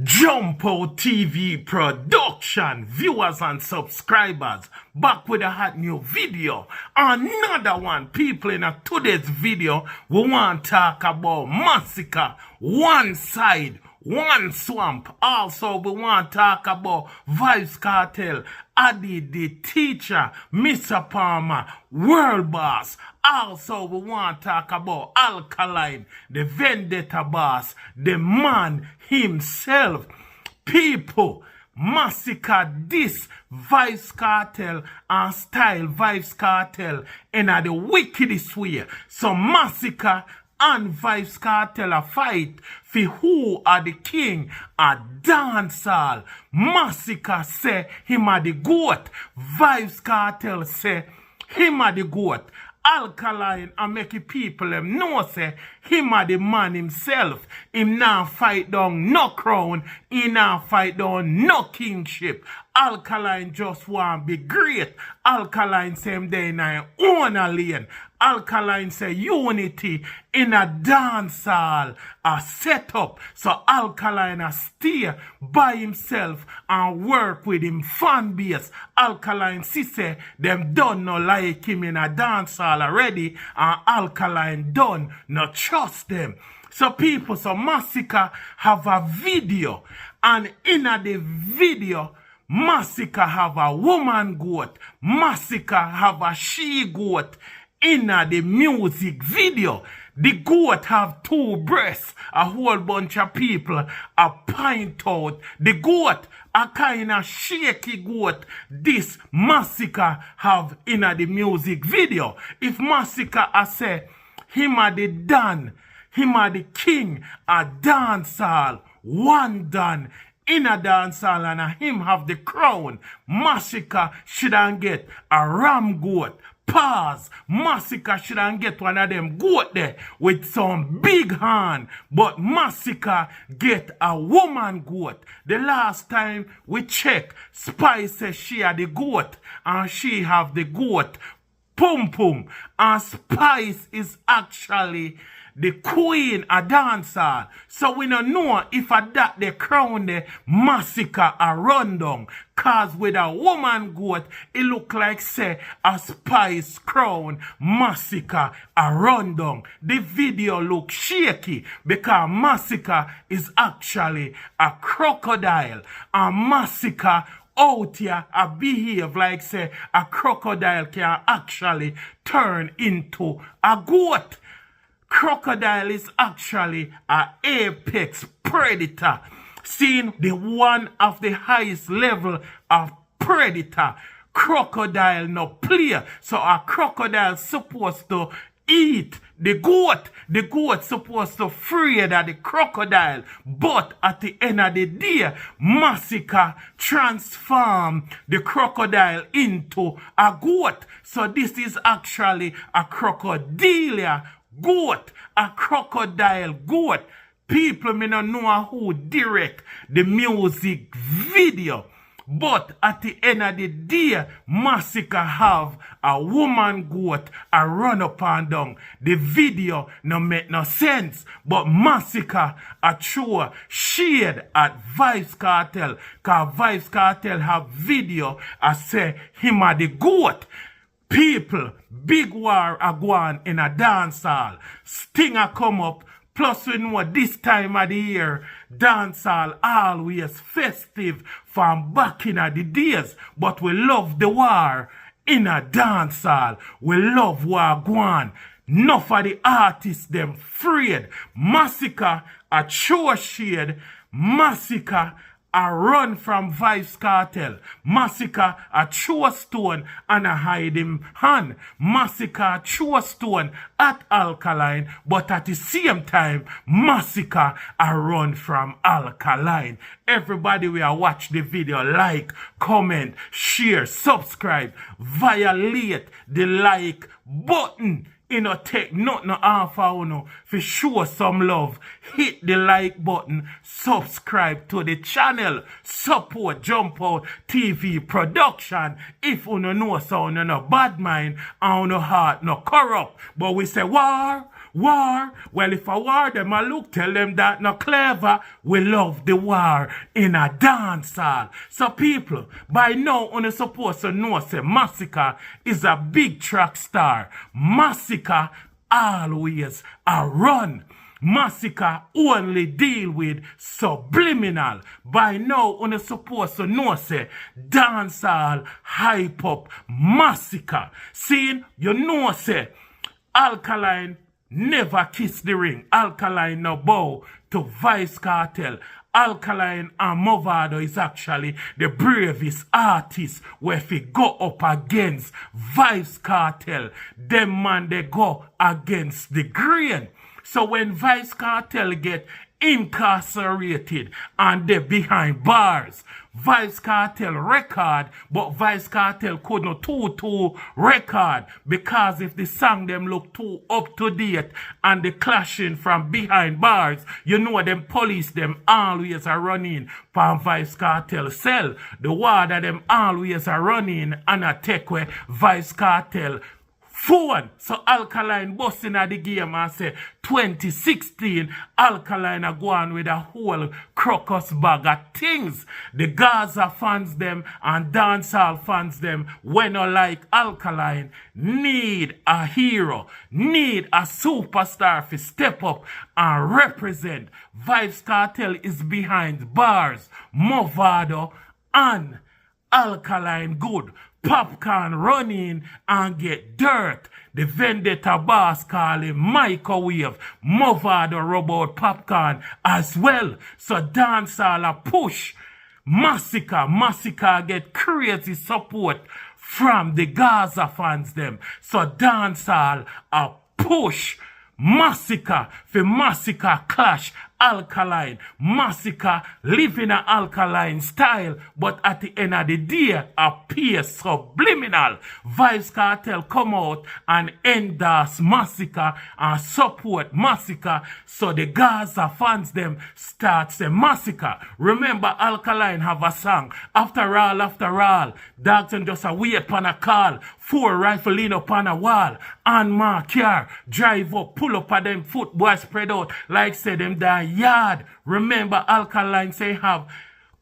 Jump Out TV production, viewers and subscribers, back with a hot new video. Another one, people, in today's video, we want to talk about Massacre, one side, one swamp. Also, we want to talk about Vybz Kartel, Adi the teacher, Mr. Palmer, world boss. Also, we want to talk about Alkaline, the vendetta boss, the man himself. People, Massacre this Vybz Kartel and style Vybz Kartel in the wickedest way. So Massacre and Vybz Kartel a fight for who are the king a dancehall. Massacre say him a the goat. Vybz Kartel say him a the goat. Alkaline and make people them know say him a the man himself. Him now fight down no crown. He now fight down no kingship. Alkaline just want be great. Alkaline say him there in a own lane. Alkaline say unity in a dance hall, a setup. So Alkaline a stay by himself and work with him fan base. Alkaline see say them done no like him in a dance hall already, and Alkaline done no trust them. So people, so Massacre have a video, and in the video, Massacre have a woman goat. Massacre have a she goat. In the music video, the goat have two breasts. A whole bunch of people are point out the goat, a kind of shaky goat. This Massacre have in the music video. If Massacre I say him a the Dan, him a the king, a dancehall, one Dan in a dancehall, and him have the crown. Massacre shouldn't get a ram goat. Pause. Massacre shouldn't get one of them goat there with some big hand. But Massacre get a woman goat. The last time we check, Spice says she had the goat and she have the goat Pum Pum. And Spice is actually the queen a dancer. So we don't know if a that the crown the Massacre a run down. Cause with a woman goat, it look like say a Spice crown Massacre a run down. The video look shaky because Massacre is actually a crocodile. And Massacre out here a behave like say a crocodile can actually turn into a goat. Crocodile is actually an apex predator, seeing the one of the highest level of predator. Crocodile no play, so a crocodile supposed to eat the goat. The goat supposed to afraid of the crocodile, but at the end of the day, Massacre transform the crocodile into a goat. So this is actually a crocodile goat, a crocodile goat. People may not know who direct the music video. But at the end of the day, Massacre have a woman goat a run up and down. The video no make no sense. But Massacre a throw shade at Vybz Kartel. Cause Vybz Kartel have video a say him a the goat. People, big war a go on in a dance hall. Sting a come up. Plus we know this time of the year, dancehall always festive from back in the days. But we love the war in a dancehall. We love war go on. Enough of the artists them afraid. Massacre a show shade. Massacre a run from Vybz Kartel. Massacre a throw stone and a hide him hand. Massacre a throw stone at Alkaline, but at the same time, Massacre a run from Alkaline. Everybody will watch the video, like, comment, share, subscribe, violate the like button. You know, take nothing off of you for show some love. Hit the like button, subscribe to the channel, support Jump Out TV production. If you know so you no bad mind and no heart no corrupt. But we say war, War? Well, if a war them a look, tell them that not clever. We love the war in a dance hall. So people, by now you're supposed to know say Massacre is a big track star. Massacre always a run. Massacre only deal with Subliminal. By now, you're supposed to know, say, dancehall, hype up, Massacre. See, you know, say, Alkaline never kiss the ring. Alkaline no bow to Vybz Kartel. Alkaline and Movado is actually the bravest artist where if he go up against Vybz Kartel, them man they go against the grain. So when Vybz Kartel get incarcerated and they behind bars, Vybz Kartel record, but Vybz Kartel could not too record because if the song them look too up to date and they clashing from behind bars, you know them police them always are running from Vybz Kartel cell. The war that them always are running and a take away Vybz Kartel phone. So Alkaline busting at the game and say 2016 Alkaline are going with a whole crocus bag of things. The Gaza fans them and dancehall fans them when not like Alkaline need a hero, need a superstar to step up and represent. Vybz Kartel is behind bars, Movado and Alkaline good. Popcorn running and get dirt. The vendetta boss call him microwave. Movado robot popcorn as well. So dancehall a push. Massacre get crazy support from the Gaza fans them. So dancehall a push. Massacre for Massacre clash Alkaline. Massacre live in an Alkaline style, but at the end of the day appear Subliminal. Vybz Kartel come out and endorse Massacre and support Massacre, so the Gaza fans them start say Massacre. Remember Alkaline have a song, after all, dogs and just a wait upon a call, 4 rifle in upon a wall, and my car, drive up, pull up at them foot, boy spread out, like say them die yard. Remember Alkaline say have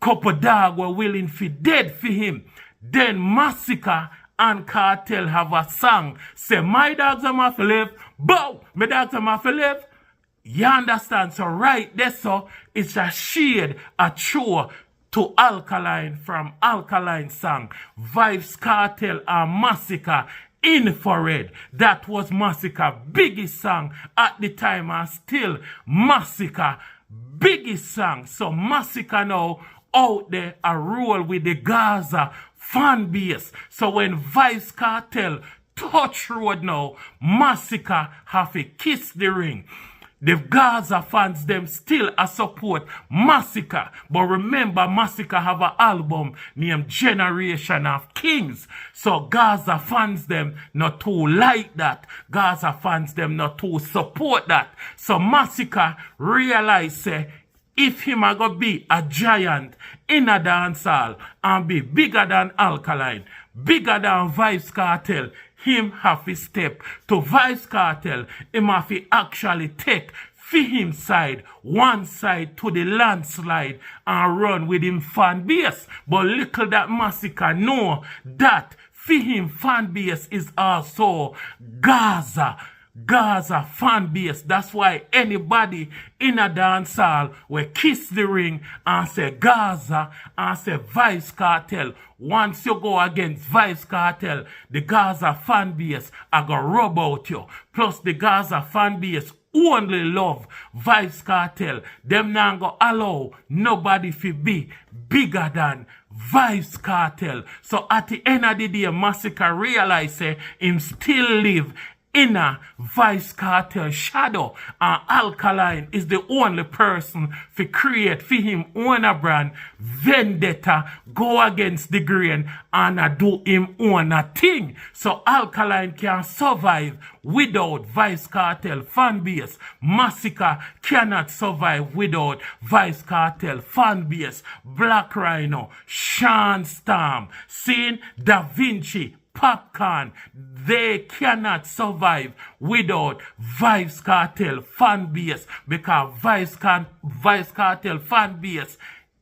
couple dog were willing for dead for him. Then Massacre and Kartel have a song, say my dogs are my live, bow, my dogs are my live. You understand? So right there, so it's a shade, a chore to Alkaline from Alkaline song. Vybz Kartel and Massacre Infrared. That was Massacre biggest song at the time and still Massacre biggest song. So Massacre now out there a roll with the Gaza fan base. So when Vybz Kartel touch road now, Massacre have to kiss the ring. The Gaza fans them still a support Massacre. But remember Massacre have an album named Generation of Kings. So Gaza fans them not too like that. Gaza fans them not too support that. So Massacre realize say if him a go be a giant in a dancehall and be bigger than Alkaline, bigger than Vybz Kartel, him have to step to Vybz Kartel. Him have to actually take for him side, one side to the landslide and run with him fan base. But little that Massacre know that for him fan base is also Gaza fan base. That's why anybody in a dancehall will kiss the ring and say Gaza and say Vybz Kartel. Once you go against Vybz Kartel, the Gaza fan base are gonna rub out you. Plus the Gaza fan base only love Vybz Kartel. Them not gonna allow nobody to be bigger than Vybz Kartel. So at the end of the day, Massacre realize him still live in a Vybz Kartel shadow, and Alkaline is the only person to create for him own a brand, vendetta, go against the grain and do him own a thing. So Alkaline can survive without Vybz Kartel fan base. Massacre cannot survive without Vybz Kartel fan base. Black Rhino, Sean Storm, Saint Da Vinci, Popcorn, they cannot survive without Vybz Kartel fan base, because Vybz Kartel fan base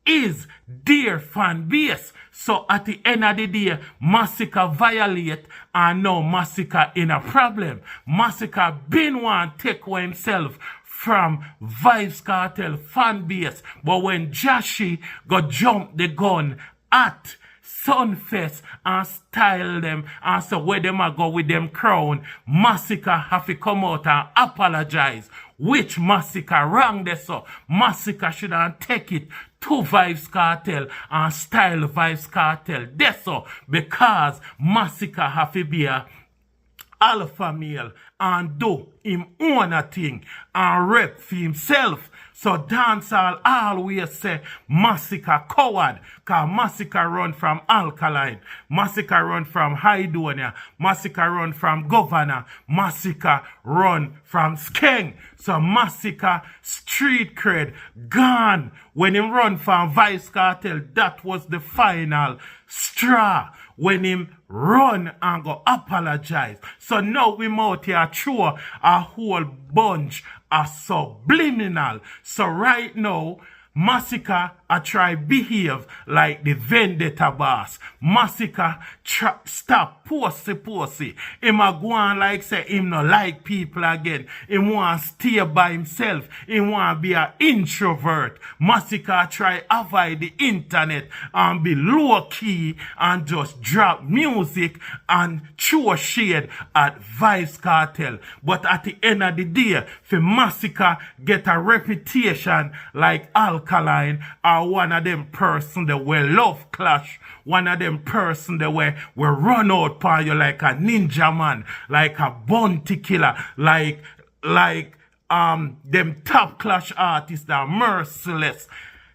is their fan base. So at the end of the day, Massacre violate, and now Massacre in a problem. Massacre been want to take away himself from Vybz Kartel fan base, but when Jashi go jump the gun at Sunfest and style them and so where them a go with them crown, Massacre have to come out and apologize. Which Massacre wrong there, so Massacre should have take it to Vybz Kartel and style Vybz Kartel there, so because Massacre have to be a alpha male and do him own a thing and rep for himself. So Dancehall always say Massacre coward, cause Massacre run from Alkaline, Massacre run from Hydonia, Massacre run from Governor, Massacre run from Skeng. So Massacre street cred gone. When him run from Vybz Kartel, that was the final straw. When him run and go apologize. So now we out here throw a whole bunch of subliminal. So right now, Massacre I try behave like the vendetta boss. Massacre stop pussy. Him a go on like say him no like people again. Him want stay by himself. Him want be an introvert. Massacre try avoid the internet and be low key and just drop music and throw shade at Vybz Kartel. But at the end of the day, for Massacre get a reputation like Alkaline or one of them person that will love clash, one of them person that will run out for you like a ninja man, like a bounty killer, like them top clash artists that are merciless.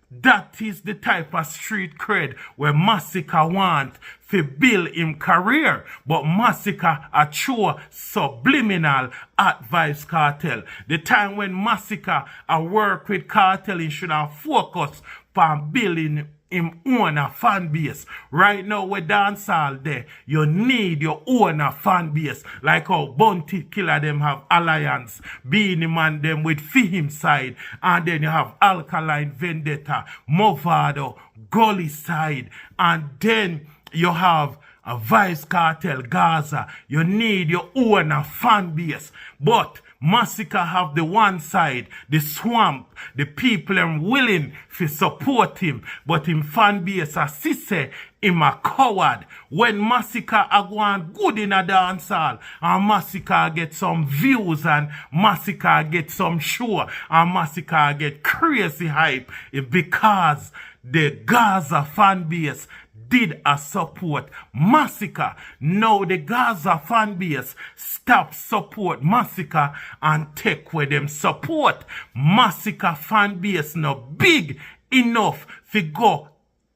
That is the type of street cred where Massacre want to build him career. But Massacre a true subliminal at Vybz Kartel. The time when Massacre a work with Kartel, he should have focused on building him own a fan base. Right now with Dancehall there, you need your own a fan base. Like how Bounty Killer them have Alliance, Beanie Man them with Fihim side, and then you have Alkaline Vendetta, Movado, Gully side, and then you have a Vybz Kartel Gaza. You need your own a fan base. But Massacre have the one side, the swamp, the people are willing to support him, but him fan base a say him a coward. When Massacre a go on good in a dancehall, and Massacre get some views, and Massacre get some show, and Massacre get crazy hype, because the Gaza fan base did a support Massacre. Now the Gaza fan base stop support Massacre and take with them support. Massacre fan base no big enough to go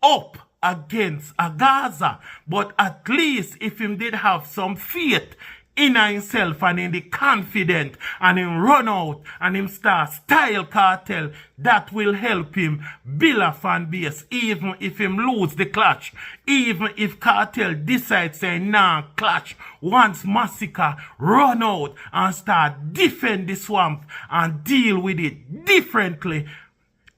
up against a Gaza. But at least if him did have some faith in himself and in the confident, and him run out and him start style Kartel, that will help him build a fan base, even if him lose the clash. Even if Kartel decides say nah clash, once Massacre run out and start defend the swamp and deal with it differently,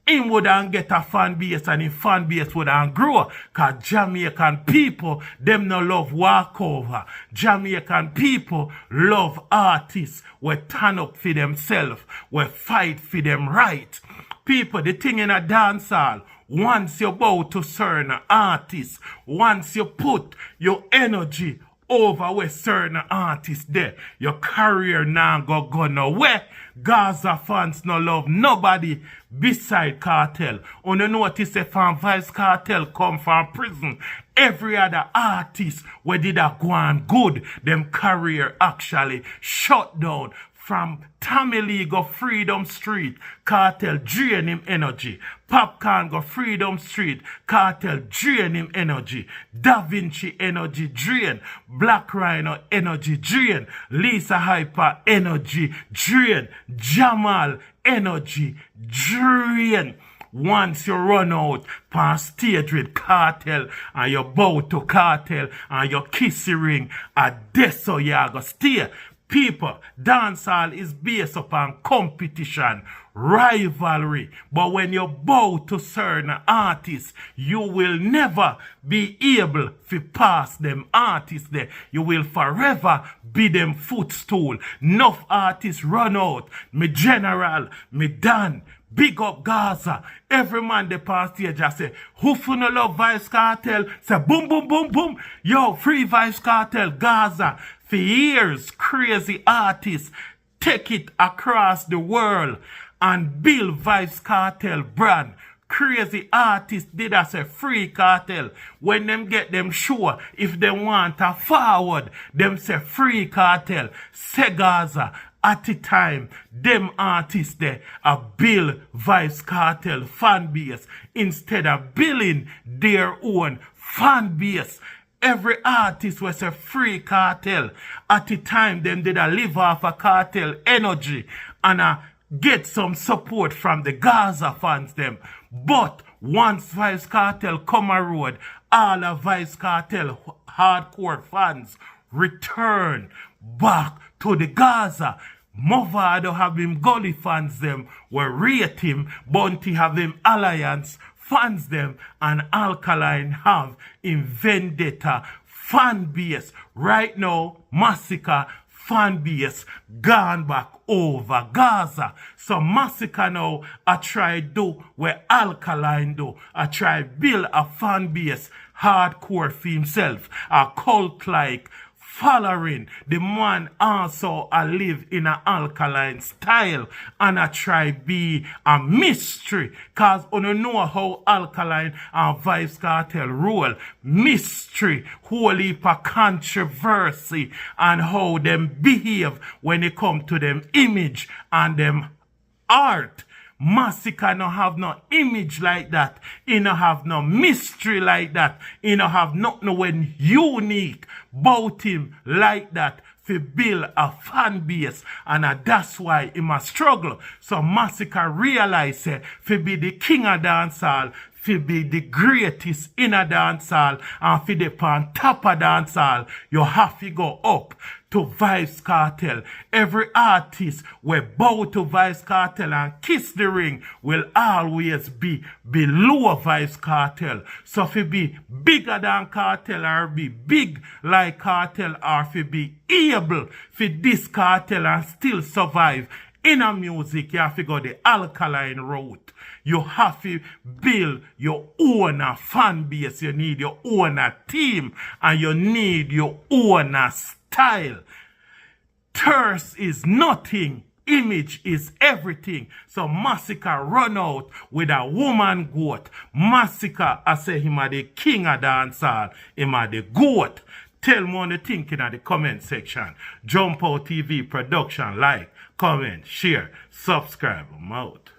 him would get a fan base, and his fan base would grow. Cause Jamaican people, them no love walkover. Jamaican people love artists we turn up for themselves, we fight for them right. People, the thing in a dancehall, once you bow to certain artists, once you put your energy over with certain artists there, your career now go nowhere. Gaza fans no love nobody beside Kartel. On the notice if Vybz Kartel come from prison, every other artist where did a go on good, them career actually shut down. From Tommy Lee go Freedom Street, Kartel drain him energy. Popcorn go Freedom Street, Kartel drain him energy. Da Vinci energy drain. Black Rhino energy drain. Lisa Hyper energy drain. Jamal energy drain. once you run out on stage with Kartel and you bow to Kartel and you kiss the ring, that's how you go stay. People, dancehall is based upon competition, rivalry. But when you bow to certain artists, you will never be able to pass them artists there. You will forever be them footstool. Enough artists run out. Me General, me Dan, big up Gaza. Every man they pass stage just say, who finna love Vybz Kartel? Say boom, boom, boom, boom. Yo, free Vybz Kartel, Gaza. For years, crazy artists take it across the world and build Vybz Kartel brand. Crazy artists did as a free Kartel. When them get them show, if they want a forward, them say free Kartel. Say Gaza. At the time, them artists there are build Vybz Kartel fan base instead of building their own fan base. Every artist was a free Kartel. At the time, them did a live off a Kartel energy and get some support from the Gaza fans them. But once Vybz Kartel come a road, all of Vybz Kartel hardcore fans return back to the Gaza. Movado have him gully fans them, were rate him, Bounty have him alliance fans them, and Alkaline have in vendetta fan base. Right now, Massacre fan base gone back over Gaza. So Massacre now I try do what Alkaline do. I try build a fan base hardcore for himself, a cult like following. The man also I live in an Alkaline style and I try be a mystery, cause you know how Alkaline and Vybz Kartel roll. Mystery, whole heap of controversy and how them behave when it come to them image and them art. Massacre no have no image like that. He no have no mystery like that. He no have nothing when unique about him like that to build a fan base. And that's why he must struggle. So Massacre realize to be the king of dancehall, to be the greatest in a dancehall, and to be on top of dancehall, you have to go up to Vybz Kartel. Every artist will bow to Vybz Kartel and kiss the ring will always be below Vybz Kartel. So if you be bigger than Kartel or be big like Kartel or if you be able for this Kartel and still survive in a music, you have to go the Alkaline route. You have to build your own fan base. You need your own team and you need your own style. Thirst is nothing. Image is everything. So Massacre run out with a woman goat. Massacre, I say him are the king of dancehall. Him are the goat. Tell me what you think in the comment section. Jump Out TV production. Like, comment, share, subscribe. I'm out.